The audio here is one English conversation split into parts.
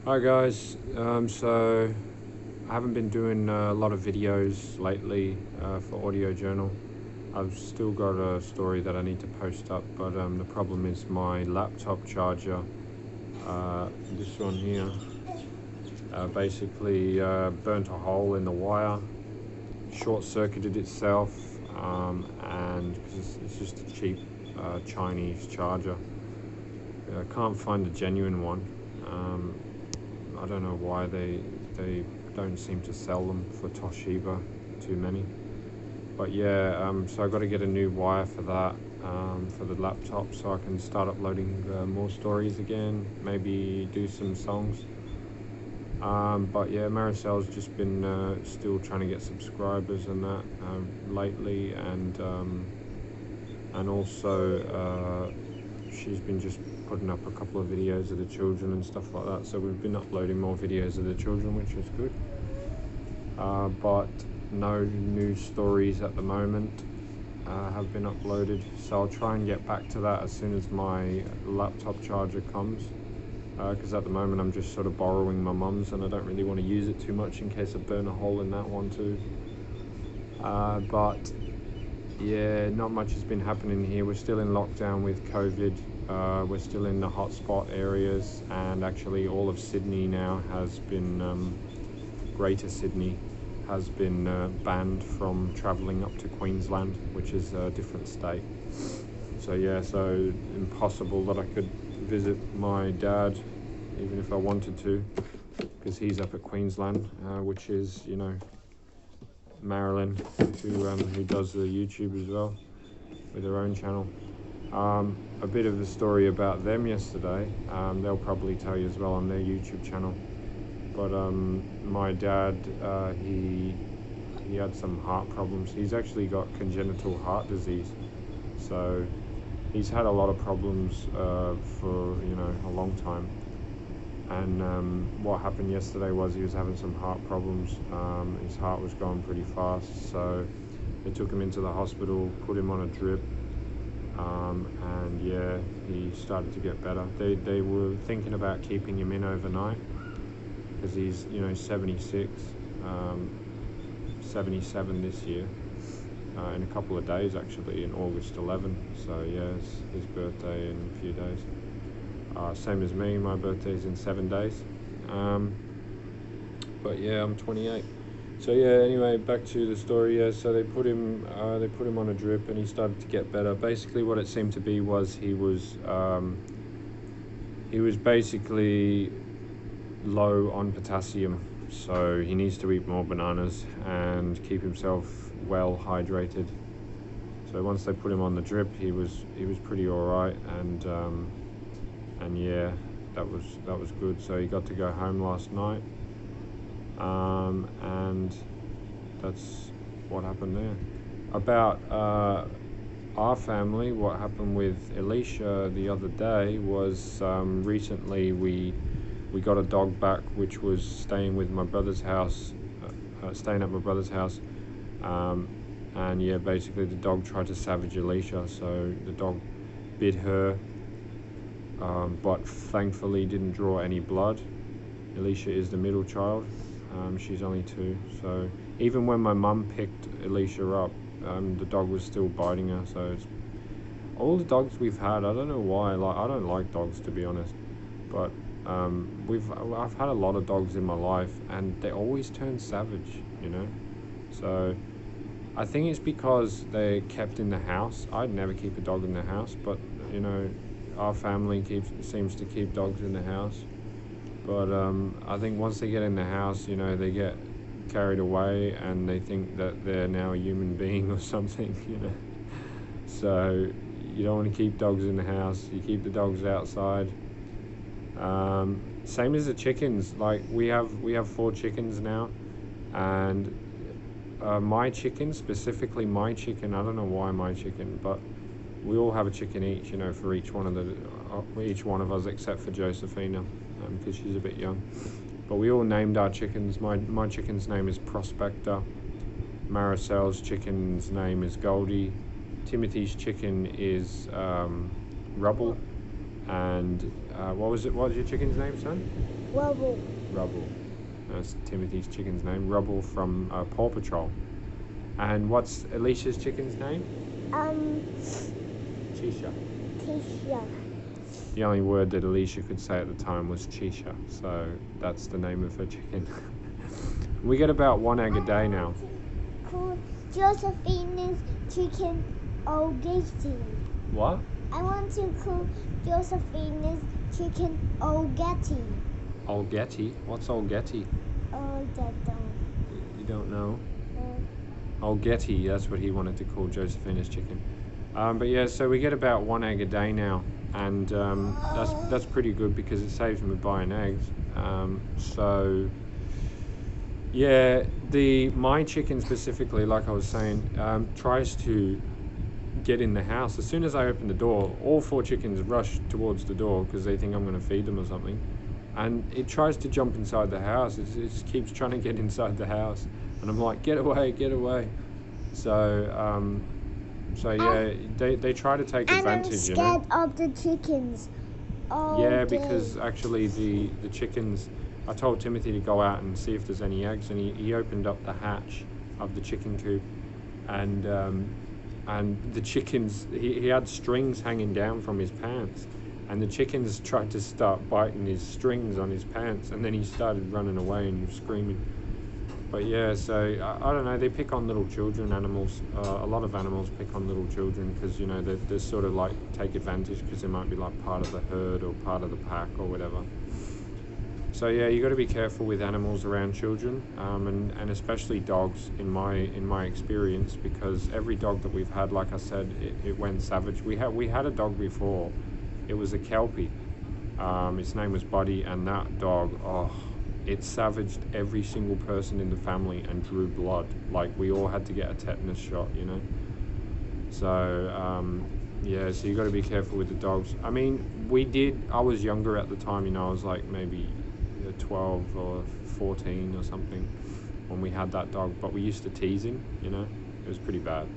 Hi guys, so I haven't been doing a lot of videos lately for Audio Journal. I've still got a story that I need to post up, but the problem is my laptop charger, this one here, basically burnt a hole in the wire, short-circuited itself, and cause it's just a cheap Chinese charger. I can't find a genuine one. I don't know why they don't seem to sell them for Toshiba, too many. But yeah, so I got to get a new wire for that, for the laptop, so I can start uploading more stories again, maybe do some songs. But yeah, Maricel's just been still trying to get subscribers and that lately, and also she's been just putting up a couple of videos of the children and stuff like that, so we've been uploading more videos of the children, which is good, but no new stories at the moment have been uploaded, so I'll try and get back to that as soon as my laptop charger comes, because at the moment I'm just sort of borrowing my mum's and I don't really want to use it too much in case I burn a hole in that one too. But yeah, not much has been happening here. We're still in lockdown with COVID. We're still in the hotspot areas, and actually all of Sydney now has been, Greater Sydney has been banned from travelling up to Queensland, which is a different state. So yeah, so impossible that I could visit my dad, even if I wanted to, because he's up at Queensland, which is, you know, Marilyn, who does the YouTube as well with her own channel. A bit of the story about them yesterday, they'll probably tell you as well on their YouTube channel, but my dad, he had some heart problems. He's actually got congenital heart disease, so he's had a lot of problems for, you know, a long time. And what happened yesterday was he was having some heart problems. His heart was going pretty fast, so they took him into the hospital, put him on a drip, and yeah, he started to get better. They were thinking about keeping him in overnight because he's, you know, 76, 77 this year, in a couple of days actually, in August 11. So yeah, it's his birthday in a few days. Same as me, my birthday's in 7 days. But yeah, I'm 28. So yeah, anyway, back to the story. Yeah, so they put him on a drip, and he started to get better. Basically, what it seemed to be was he was basically low on potassium, so he needs to eat more bananas and keep himself well hydrated. So once they put him on the drip, he was pretty alright, and yeah, that was good. So he got to go home last night, and that's what happened there. About our family, what happened with Alicia the other day was, recently we got a dog back, which was staying with my brother's house, staying at my brother's house, and yeah, basically the dog tried to savage Alicia, so the dog bit her, but thankfully didn't draw any blood. Alicia is the middle child. She's only 2, so even when my mum picked Alicia up, the dog was still biting her. So it's all the dogs we've had, I don't know why, like, I don't like dogs, to be honest, but I've had a lot of dogs in my life, and they always turn savage, you know. So I think it's because they're kept in the house. I'd never keep a dog in the house, but you know, our family seems to keep dogs in the house. But I think once they get in the house, you know, they get carried away and they think that they're now a human being or something, you know. So you don't want to keep dogs in the house. You keep the dogs outside. Same as the chickens. Like we have 4 chickens now, and my chicken, specifically my chicken, I don't know why my chicken, but we all have a chicken each, you know, for each one of us except for Josephina, because she's a bit young. But we all named our chickens. My chicken's name is Prospector. Maricel's chicken's name is Goldie. Timothy's chicken is Rubble, and What was it? What was your chicken's name, son? Rubble. Rubble. That's Timothy's chicken's name. Rubble from Paw Patrol. And what's Alicia's chicken's name? Chisha. Tisha. The only word that Alicia could say at the time was Chisha, so that's the name of her chicken. We get about 1 egg a day now. Call Josephine's chicken Olgetti. What? I want to call Josephine's chicken Olgetti. Olgetti? What's Olgetti? Oh, You don't know? Olgetti, that's what he wanted to call Josephina's chicken. But yeah, so we get about 1 egg a day now, and that's pretty good because it saves me buying eggs. So yeah, my chicken specifically, like I was saying, tries to get in the house. As soon as I open the door, all 4 chickens rush towards the door because they think I'm going to feed them or something, and it tries to jump inside the house. It just keeps trying to get inside the house, and I'm like, get away, get away. So yeah, they try to take advantage, and I'm scared of the chickens. Yeah, because actually the chickens, I told Timothy to go out and see if there's any eggs, and he opened up the hatch of the chicken coop, and the chickens, he had strings hanging down from his pants, and the chickens tried to start biting his strings on his pants, and then he started running away and screaming. But yeah, so I don't know, they pick on little children, animals. A lot of animals pick on little children because, you know, they're sort of like take advantage because they might be like part of the herd or part of the pack or whatever. So yeah, you got to be careful with animals around children, and especially dogs in my experience, because every dog that we've had, like I said, it went savage. We had a dog before. It was a Kelpie. Its name was Buddy, and that dog, it savaged every single person in the family and drew blood. Like, we all had to get a tetanus shot, you know. So yeah, so you got to be careful with the dogs. I mean, I was younger at the time, you know, I was like maybe 12 or 14 or something when we had that dog, but we used to tease him, you know. It was pretty bad.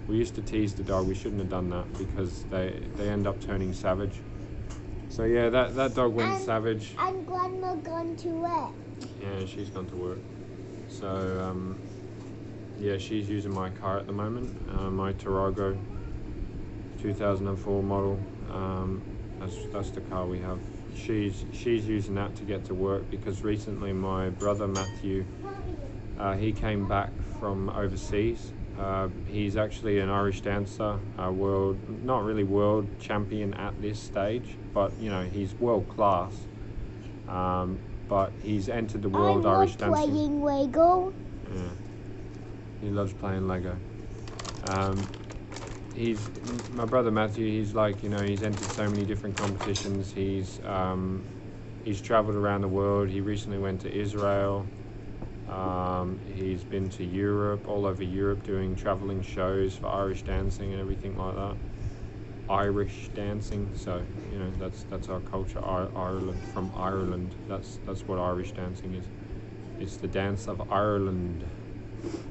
We used to tease the dog. We shouldn't have done that because they end up turning savage. So yeah, that dog went savage. And Grandma gone to work. Yeah, she's gone to work. So yeah, she's using my car at the moment, my Tarago 2004 model. That's the car we have. She's using that to get to work because recently my brother Matthew, he came back from overseas. He's actually an Irish dancer, not really world champion at this stage, but you know, he's world class. But he's entered the world Irish dancing. Playing Lego. Yeah, he loves playing Lego. My brother Matthew, he's like, you know, he's entered so many different competitions. He's traveled around the world. He recently went to Israel. He's been to Europe, all over Europe, doing traveling shows for Irish dancing and everything like that. Irish dancing, so you know, that's our culture. Ireland, from Ireland. That's what Irish dancing is. It's the dance of Ireland.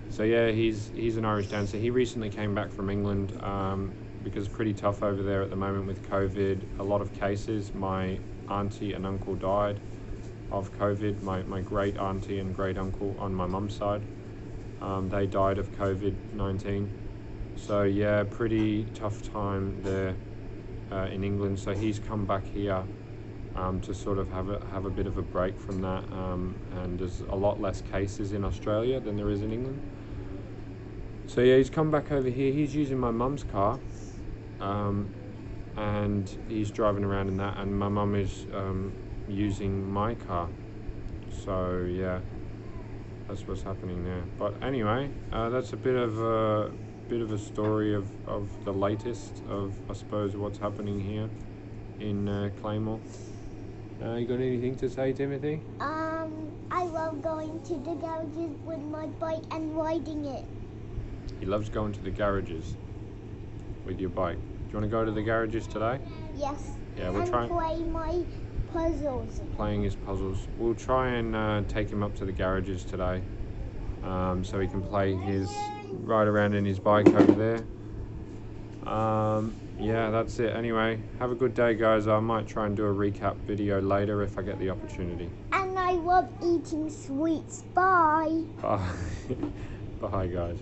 So yeah, he's an Irish dancer. He recently came back from England because it's pretty tough over there at the moment with COVID. A lot of cases. My auntie and uncle died of COVID. My great auntie and great uncle on my mum's side, they died of COVID-19. So yeah, pretty tough time there in England. So he's come back here to sort of have a bit of a break from that. And there's a lot less cases in Australia than there is in England. So yeah, he's come back over here. He's using my mum's car, and he's driving around in that. And my mum is using my car. So yeah, that's what's happening there. But anyway, that's a bit of a story of the latest of, I suppose, what's happening here in Claymore. You got anything to say, Timothy? I love going to the garages with my bike and riding it. He loves going to the garages with your bike. Do you want to go to the garages today? Yes. Yeah, we'll try. And play my puzzles. Playing his puzzles. We'll try and take him up to the garages today, so he can ride around in his bike over there. Yeah, that's it. Anyway, have a good day, guys. I might try and do a recap video later if I get the opportunity. And I love eating sweets. Bye. Bye. Bye, guys.